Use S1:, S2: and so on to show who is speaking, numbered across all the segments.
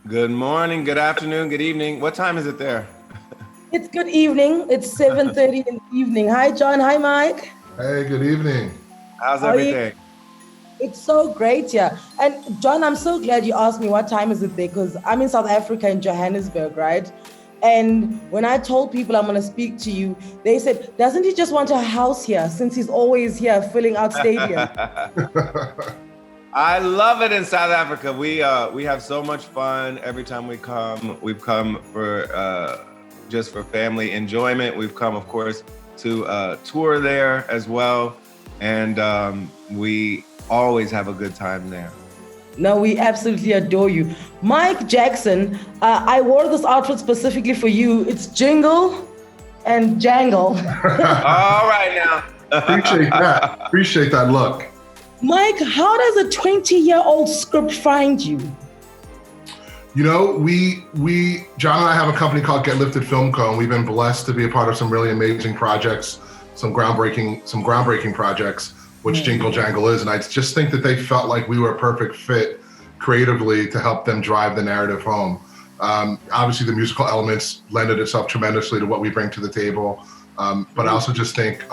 S1: Good morning, good afternoon, good evening. What time is it there?
S2: It's good evening. It's 7:30 in the evening. Hi, John. Hi, Mike.
S3: Hey, good evening.
S1: How's
S2: How are you?
S1: everything?
S2: It's so great here. And John, I'm so glad you asked me what time is it there, because I'm in South Africa in Johannesburg, right? And when I told people I'm going to speak to you, they said, doesn't he just want a house here since he's always here filling out stadiums?
S1: I love it in South Africa. We have so much fun every time we come. We've come for just for family enjoyment. We've come, of course, to tour there as well, and we always have a good time there.
S2: No, we absolutely adore you. Mike Jackson, I wore this outfit specifically for you. It's Jingle and Jangle.
S1: All right now.
S3: Appreciate that look.
S2: Mike, how does a 20-year-old script find you?
S3: You know, we John and I have a company called Get Lifted Film Co. And we've been blessed to be a part of some really amazing projects, some groundbreaking projects, which Jingle Jangle is. And I just think that they felt like we were a perfect fit creatively to help them drive the narrative home. Obviously, the musical elements lended itself tremendously to what we bring to the table. But I also just think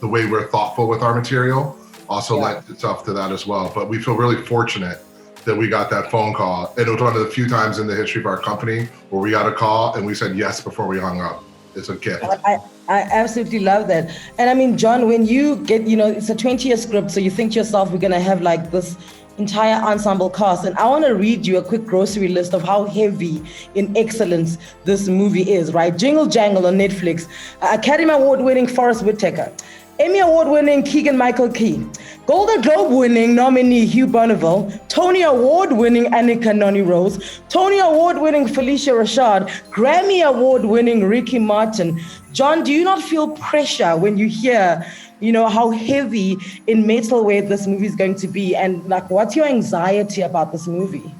S3: the way we're thoughtful with our material also lends itself to that as well. But we feel really fortunate that we got that phone call. And it was one of the few times in the history of our company where we got a call and we said yes before we hung up. It's a gift.
S2: I absolutely love that. And I mean, John, when you get, it's a 20-year script, so you think to yourself, we're going to have like this entire ensemble cast. And I want to read you a quick grocery list of how heavy in excellence this movie is, right? Jingle Jangle on Netflix, Academy Award-winning Forest Whitaker, Emmy Award-winning Keegan-Michael Key, Golden Globe-winning nominee Hugh Bonneville, Tony Award-winning Annika Noni Rose, Tony Award-winning Felicia Rashad, Grammy Award-winning Ricky Martin. John, do you not feel pressure when you hear, how heavy in metal weight this movie is going to be? And like, what's your anxiety about this movie?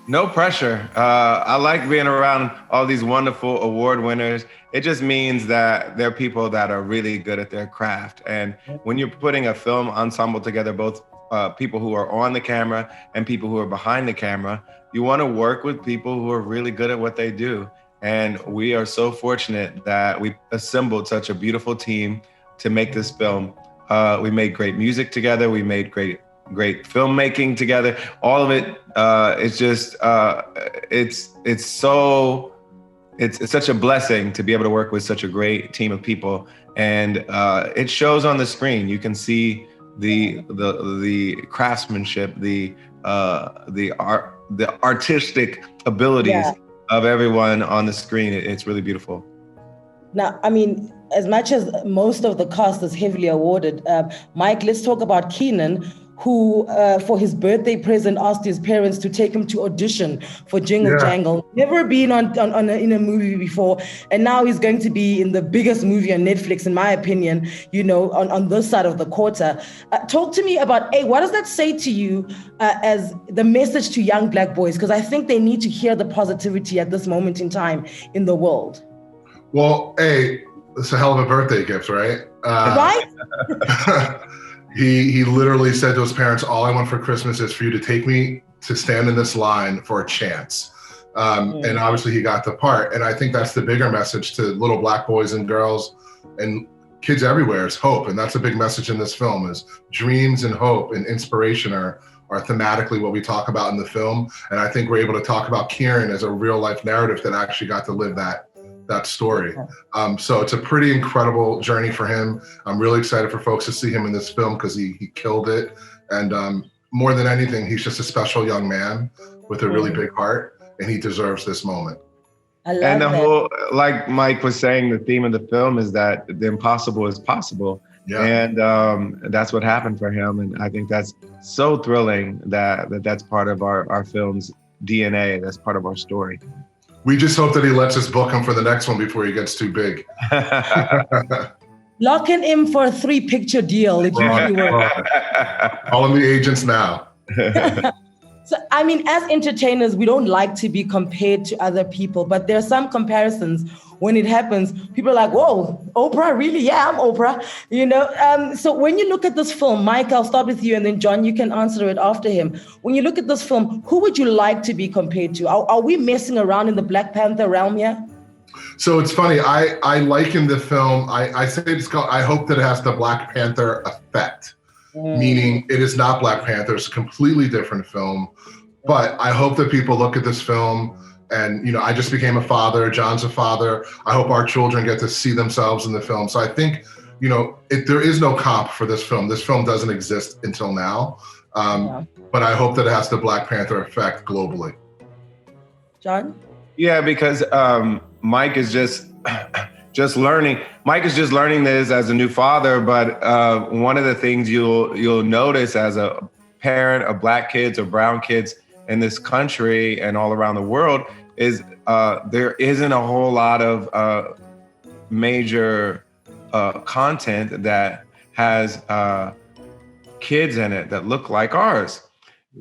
S1: No pressure. I like being around all these wonderful award winners. It just means that they're people that are really good at their craft. And when you're putting a film ensemble together, both people who are on the camera and people who are behind the camera, you want to work with people who are really good at what they do. And we are so fortunate that we assembled such a beautiful team to make this film. We made great music together. We made great filmmaking together. All of it, it's just, it's such a blessing to be able to work with such a great team of people. And it shows on the screen. You can see the craftsmanship, the artistic abilities of everyone on the screen. It's really beautiful.
S2: Now, I mean, as much as most of the cast is heavily awarded, Mike, let's talk about Keenan, who, for his birthday present, asked his parents to take him to audition for Jingle Jangle. Never been in a movie before, and now he's going to be in the biggest movie on Netflix, in my opinion, on this side of the quarter. Talk to me about, what does that say to you as the message to young Black boys? Because I think they need to hear the positivity at this moment in time in the world.
S3: Well, it's a hell of a birthday gift, right?
S2: Right?
S3: He literally said to his parents, all I want for Christmas is for you to take me to stand in this line for a chance. And obviously he got the part. And I think that's the bigger message to little Black boys and girls and kids everywhere is hope. And that's a big message in this film is dreams and hope and inspiration are thematically what we talk about in the film. And I think we're able to talk about Kieran as a real life narrative that actually got to live that story. So it's a pretty incredible journey for him. I'm really excited for folks to see him in this film because he killed it. And more than anything, he's just a special young man with a really big heart, and he deserves this moment.
S1: And the whole, like Mike was saying, the theme of the film is that the impossible is possible. Yeah. And that's what happened for him. And I think that's so thrilling that's part of our film's DNA. That's part of our story.
S3: We just hope that he lets us book him for the next one before he gets too big.
S2: Locking him for a 3-picture deal. It usually works.
S3: Calling the agents now.
S2: So, I mean, as entertainers, we don't like to be compared to other people, but there are some comparisons. When it happens, people are like, whoa, Oprah, really? Yeah, I'm Oprah. So when you look at this film, Mike, I'll start with you, and then John, you can answer it after him. When you look at this film, who would you like to be compared to? Are we messing around in the Black Panther realm here?
S3: So it's funny, I liken the film, I say it's called, I hope that it has the Black Panther effect. Meaning it is not Black Panther, it's a completely different film. But I hope that people look at this film and, I just became a father, John's a father. I hope our children get to see themselves in the film. So I think, there is no comp for this film. This film doesn't exist until now. But I hope that it has the Black Panther effect globally.
S2: John?
S1: Yeah, because Mike is just learning. Mike is just learning this as a new father, but one of the things you'll notice as a parent of Black kids or brown kids in this country and all around the world is there isn't a whole lot of major content that has kids in it that look like ours.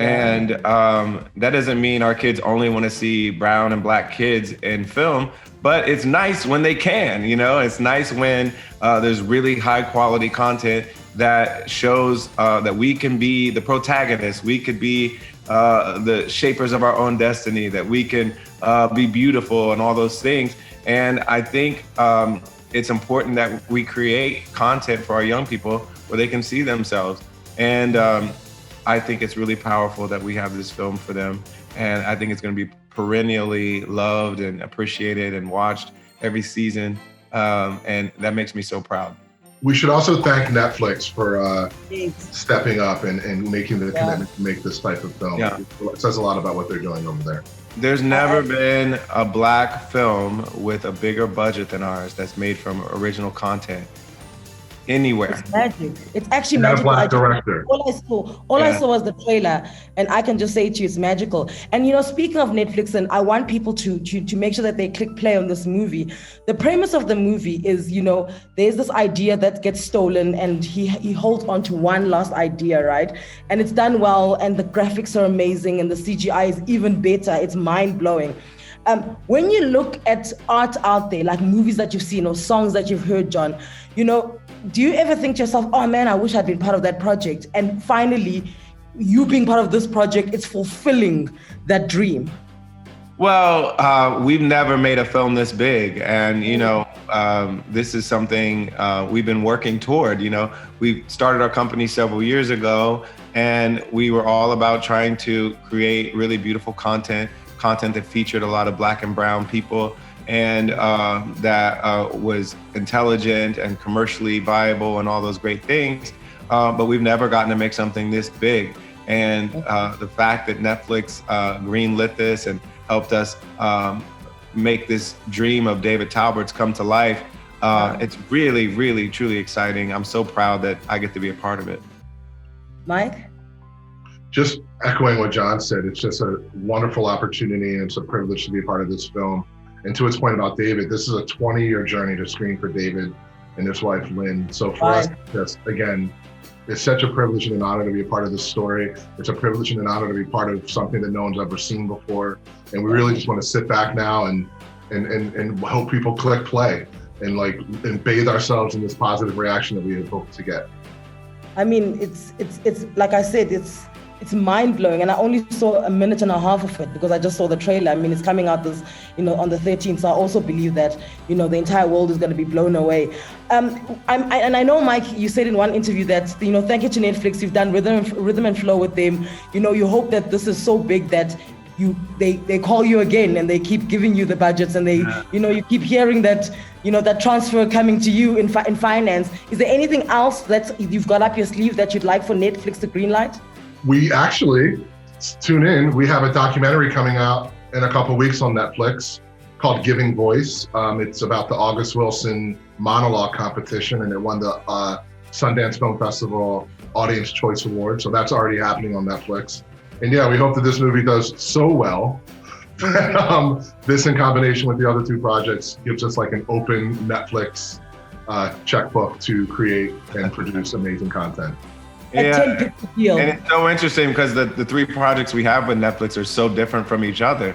S1: And that doesn't mean our kids only want to see brown and Black kids in film, but it's nice when they can, it's nice when there's really high quality content that shows that we can be the protagonists, we could be the shapers of our own destiny, that we can be beautiful and all those things. And I think it's important that we create content for our young people where they can see themselves. And I think it's really powerful that we have this film for them. And I think it's going to be perennially loved and appreciated and watched every season. And that makes me so proud.
S3: We should also thank Netflix for stepping up and making the commitment to make this type of film. Yeah. It says a lot about what they're doing over there.
S1: There's never been a Black film with a bigger budget than ours that's made from original content. Anywhere.
S2: It's magic. It's actually magical.
S3: Black director.
S2: All I saw was the trailer, and I can just say to you, it's magical. And speaking of Netflix, and I want people to make sure that they click play on this movie. The premise of the movie is, there's this idea that gets stolen, and he holds on to one last idea, right? And it's done well, and the graphics are amazing, and the CGI is even better. It's mind blowing. When you look at art out there, like movies that you've seen or songs that you've heard, John, do you ever think to yourself, oh man, I wish I'd been part of that project? And finally, you being part of this project, it's fulfilling that dream.
S1: Well, we've never made a film this big. And, this is something we've been working toward. We started our company several years ago, and we were all about trying to create really beautiful content that featured a lot of Black and brown people, and that was intelligent and commercially viable and all those great things. But we've never gotten to make something this big. And the fact that Netflix greenlit this and helped us make this dream of David Talbert's come to life, it's really, really, truly exciting. I'm so proud that I get to be a part of it.
S2: Mike?
S3: Just echoing what John said, it's just a wonderful opportunity, and it's a privilege to be a part of this film. And to its point about David, this is a 20-year journey to screen for David and his wife, Lynn. So for us, just again, it's such a privilege and an honor to be a part of this story. It's a privilege and an honor to be part of something that no one's ever seen before. And we really just want to sit back now and hope people click play and bathe ourselves in this positive reaction that we had hoped to get.
S2: I mean, it's like I said, it's mind blowing, and I only saw a minute and a half of it because I just saw the trailer. I mean, it's coming out this, on the 13th. So I also believe that, the entire world is going to be blown away. And I know, Mike, you said in one interview that, thank you to Netflix, you've done rhythm and flow with them. You hope that this is so big that they call you again and they keep giving you the budgets, and they, you keep hearing that, that transfer coming to you in finance. Is there anything else that you've got up your sleeve that you'd like for Netflix to greenlight?
S3: We actually, tune in, we have a documentary coming out in a couple of weeks on Netflix called Giving Voice. It's about the August Wilson monologue competition, and it won the Sundance Film Festival Audience Choice Award. So that's already happening on Netflix. And yeah, we hope that this movie does so well. This in combination with the other two projects gives us like an open Netflix checkbook to create and produce amazing content.
S2: 10 picture deal.
S1: And it's so interesting because the three projects we have with Netflix are so different from each other.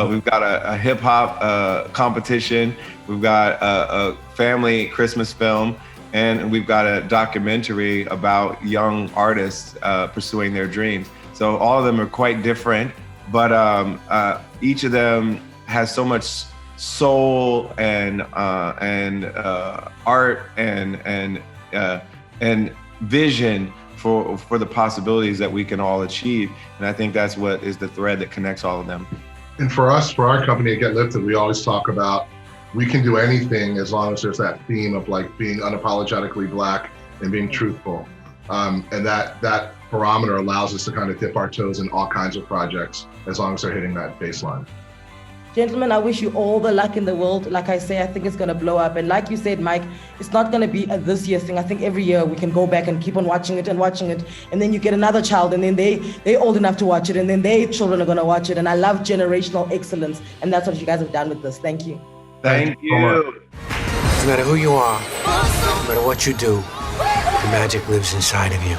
S1: We've got a hip hop competition, we've got a family Christmas film, and we've got a documentary about young artists pursuing their dreams. So all of them are quite different, but each of them has so much soul and art and vision for the possibilities that we can all achieve. And I think that's what is the thread that connects all of them.
S3: And for us, for our company at Get Lifted, we always talk about we can do anything as long as there's that theme of like being unapologetically Black and being truthful. And that barometer allows us to kind of dip our toes in all kinds of projects as long as they're hitting that baseline.
S2: Gentlemen, I wish you all the luck in the world. Like I say, I think it's going to blow up. And like you said, Mike, it's not going to be a this year thing. I think every year we can go back and keep on watching it. And then you get another child, and then they're old enough to watch it, and then their children are going to watch it. And I love generational excellence. And that's what you guys have done with this. Thank you.
S1: Thank you.
S4: No matter who you are, no matter what you do, the magic lives inside of you.